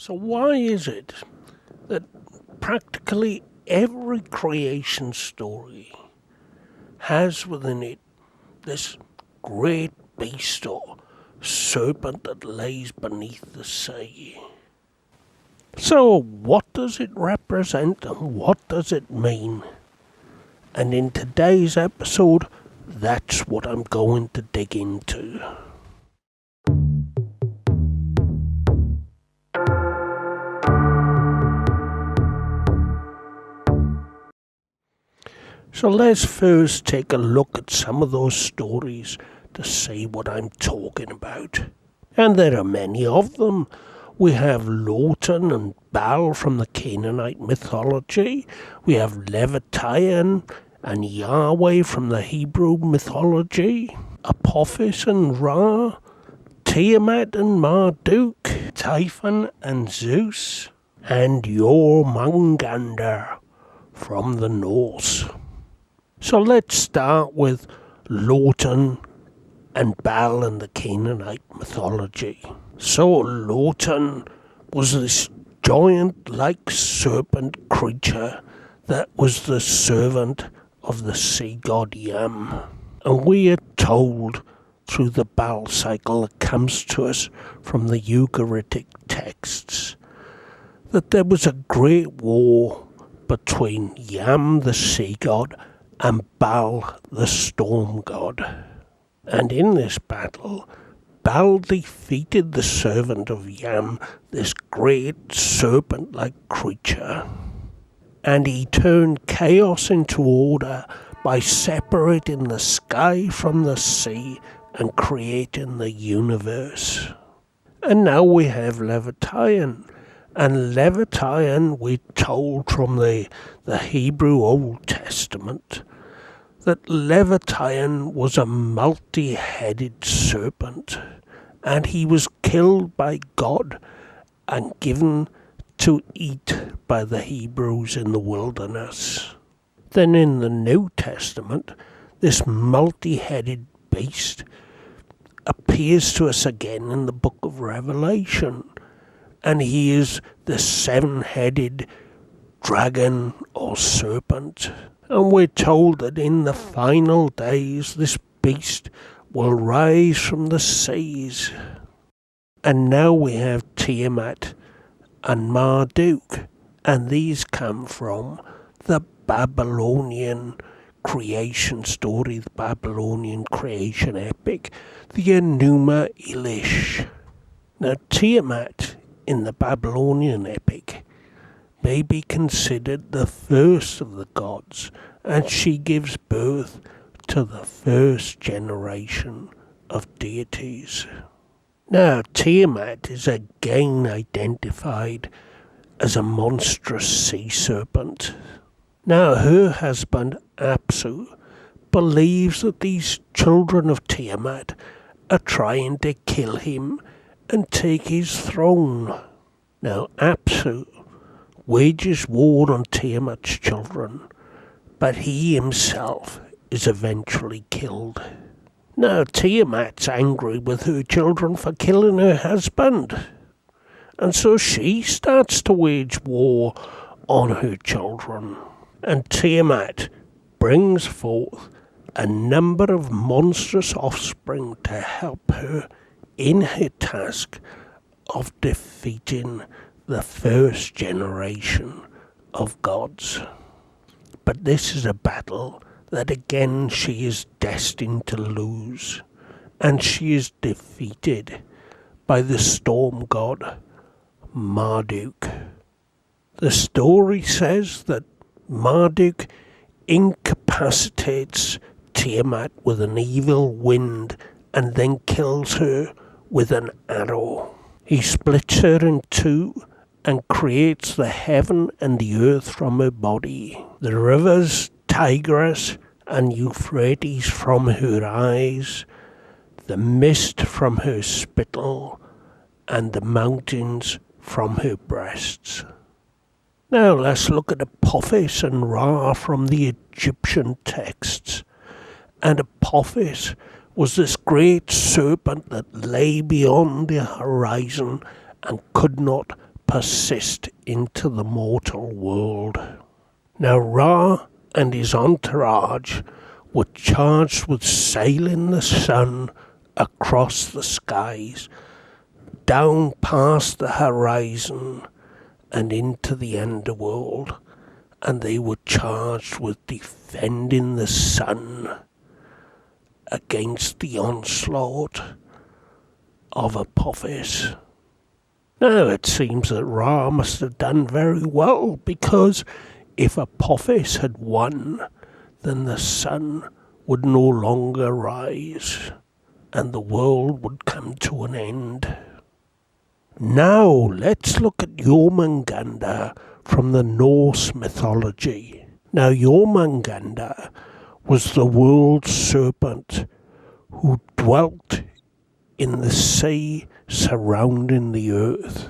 So why is it that practically every creation story has within it this great beast or serpent that lays beneath the sea? So what does it represent and what does it mean? And in today's episode, that's what I'm going to dig into. So let's first take a look at some of those stories to see what I'm talking about. And there are many of them. We have Lotan and Baal from the Canaanite mythology. We have Leviathan and Yahweh from the Hebrew mythology. Apophis and Ra. Tiamat and Marduk. Typhon and Zeus. And Jormungandr from the Norse. So let's start with Lotan and Baal in the Canaanite mythology. So Lotan was this giant-like serpent creature that was the servant of the sea god Yam. And we are told through the Baal cycle that comes to us from the Ugaritic texts that there was a great war between Yam the sea god and Baal the storm god. And in this battle, Baal defeated the servant of Yam, this great serpent-like creature. And he turned chaos into order by separating the sky from the sea and creating the universe. And now we have Leviathan. And Leviathan, we're told from the Hebrew Old Testament, that Leviathan was a multi-headed serpent, and he was killed by God and given to eat by the Hebrews in the wilderness. Then in the New Testament, this multi-headed beast appears to us again in the book of Revelation. And he is the seven-headed dragon or serpent. And we're told that in the final days this beast will rise from the seas. And now we have Tiamat and Marduk. And these come from the Babylonian creation story, the Babylonian creation epic, the Enuma Elish. Now Tiamat in the Babylonian epic may be considered the first of the gods, and she gives birth to the first generation of deities. Now Tiamat is again identified as a monstrous sea serpent. Now her husband Apsu believes that these children of Tiamat are trying to kill him and take his throne. Now Apsu wages war on Tiamat's children, but he himself is eventually killed. Now Tiamat's angry with her children for killing her husband, and so she starts to wage war on her children. And Tiamat brings forth a number of monstrous offspring to help her in her task of defeating the first generation of gods. But this is a battle that again she is destined to lose, and she is defeated by the storm god Marduk. The story says that Marduk incapacitates Tiamat with an evil wind and then kills her with an arrow. He splits her in two and creates the heaven and the earth from her body, the rivers Tigris and Euphrates from her eyes, the mist from her spittle, and the mountains from her breasts. Now let's look at Apophis and Ra from the Egyptian texts. And Apophis was this great serpent that lay beyond the horizon and could not persist into the mortal world. Now Ra and his entourage were charged with sailing the sun across the skies, down past the horizon and into the underworld, and they were charged with defending the sun against the onslaught of Apophis. Now it seems that Ra must have done very well, because if Apophis had won, then the sun would no longer rise and the world would come to an end. Now let's look at Jormungandr from the Norse mythology. Now Jormungandr was the world serpent who dwelt in the sea surrounding the earth.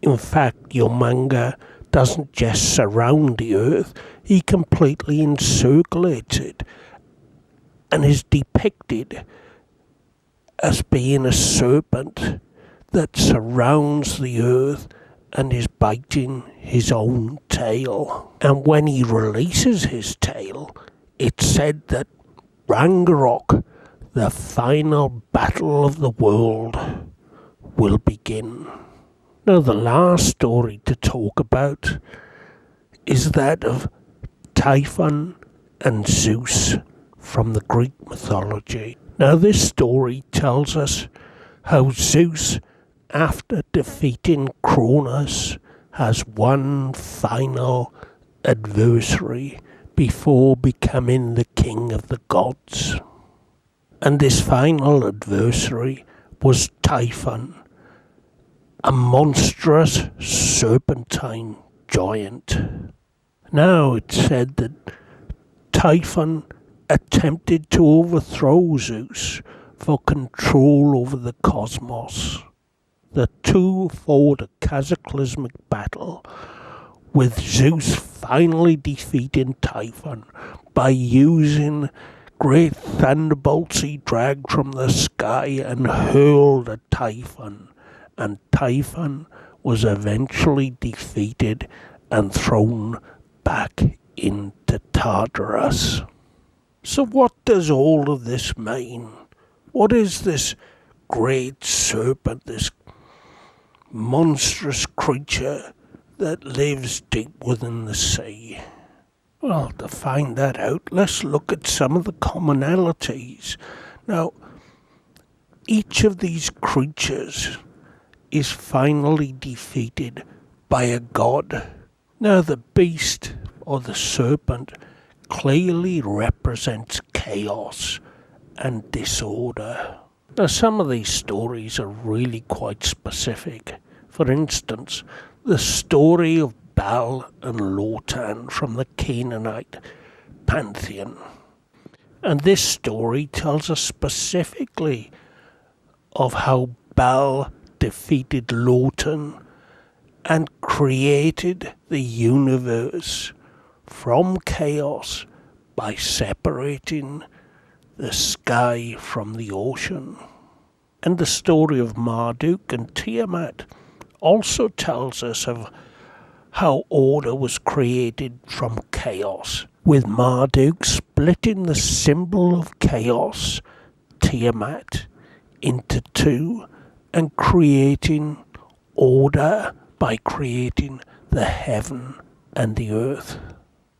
In fact, Jormungandr doesn't just surround the earth, he completely encirculates it and is depicted as being a serpent that surrounds the earth and is biting his own tail. And when he releases his tail, it's said that Ragnarok, the final battle of the world, will begin. Now the last story to talk about is that of Typhon and Zeus from the Greek mythology. Now this story tells us how Zeus, after defeating Cronus, has one final adversary before becoming the king of the gods. And this final adversary was Typhon, a monstrous serpentine giant. Now it's said that Typhon attempted to overthrow Zeus for control over the cosmos. The two fought a cataclysmic battle, with Zeus finally defeating Typhon by using great thunderbolts he dragged from the sky and hurled at Typhon, and Typhon was eventually defeated and thrown back into Tartarus. So what does all of this mean? What is this great serpent, this monstrous creature that lives deep within the sea? Well, to find that out, let's look at some of the commonalities. Now, each of these creatures is finally defeated by a god. Now, the beast, or the serpent, clearly represents chaos and disorder. Now, some of these stories are really quite specific. For instance, the story of Baal and Lotan from the Canaanite Pantheon. And this story tells us specifically of how Baal defeated Lotan and created the universe from chaos by separating the sky from the ocean. And the story of Marduk and Tiamat also tells us of how order was created from chaos, with Marduk splitting the symbol of chaos, Tiamat, into two and creating order by creating the heaven and the earth.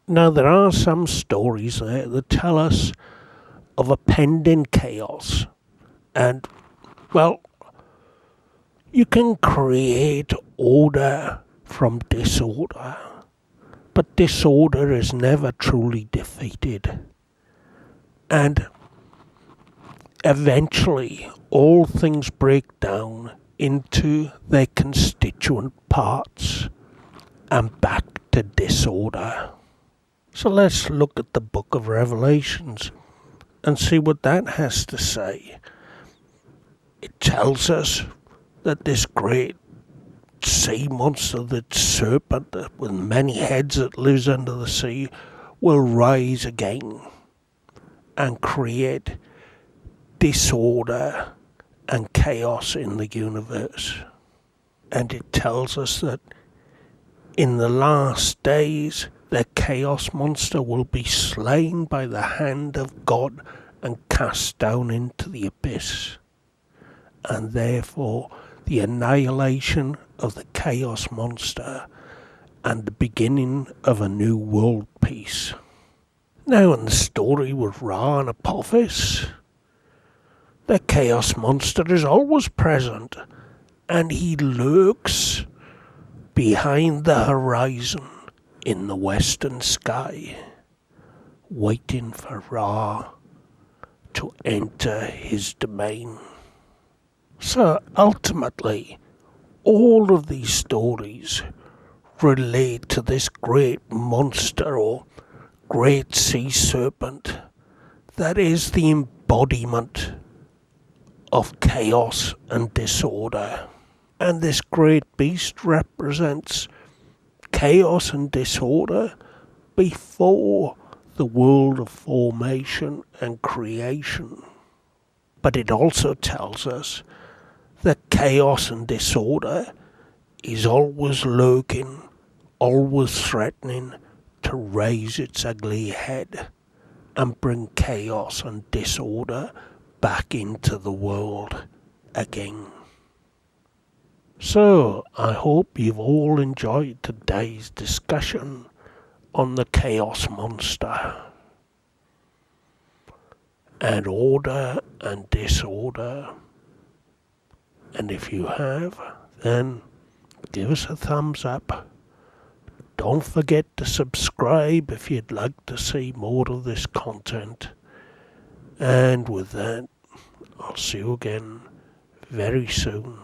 Now there are some stories there that tell us of a pending chaos, and well, you can create order from disorder, but disorder is never truly defeated. And eventually, all things break down into their constituent parts and back to disorder. So let's look at the book of Revelations and see what that has to say. It tells us that this great sea monster, that serpent with many heads that lives under the sea, will rise again and create disorder and chaos in the universe. and it tells us that in the last days the chaos monster will be slain by the hand of God and cast down into the abyss, and therefore the annihilation of the chaos monster and the beginning of a new world peace. Now, in the story with Ra and Apophis, the chaos monster is always present, and he lurks behind the horizon in the western sky, waiting for Ra to enter his domain. So ultimately, all of these stories relate to this great monster or great sea serpent that is the embodiment of chaos and disorder. And this great beast represents chaos and disorder before the world of formation and creation. But it also tells us that chaos and disorder is always lurking, always threatening to raise its ugly head and bring chaos and disorder back into the world again. So, I hope you've all enjoyed today's discussion on the chaos monster and order and disorder. And if you have, then give us a thumbs up. Don't forget to subscribe if you'd like to see more of this content. And with that, I'll see you again very soon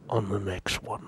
on the next one.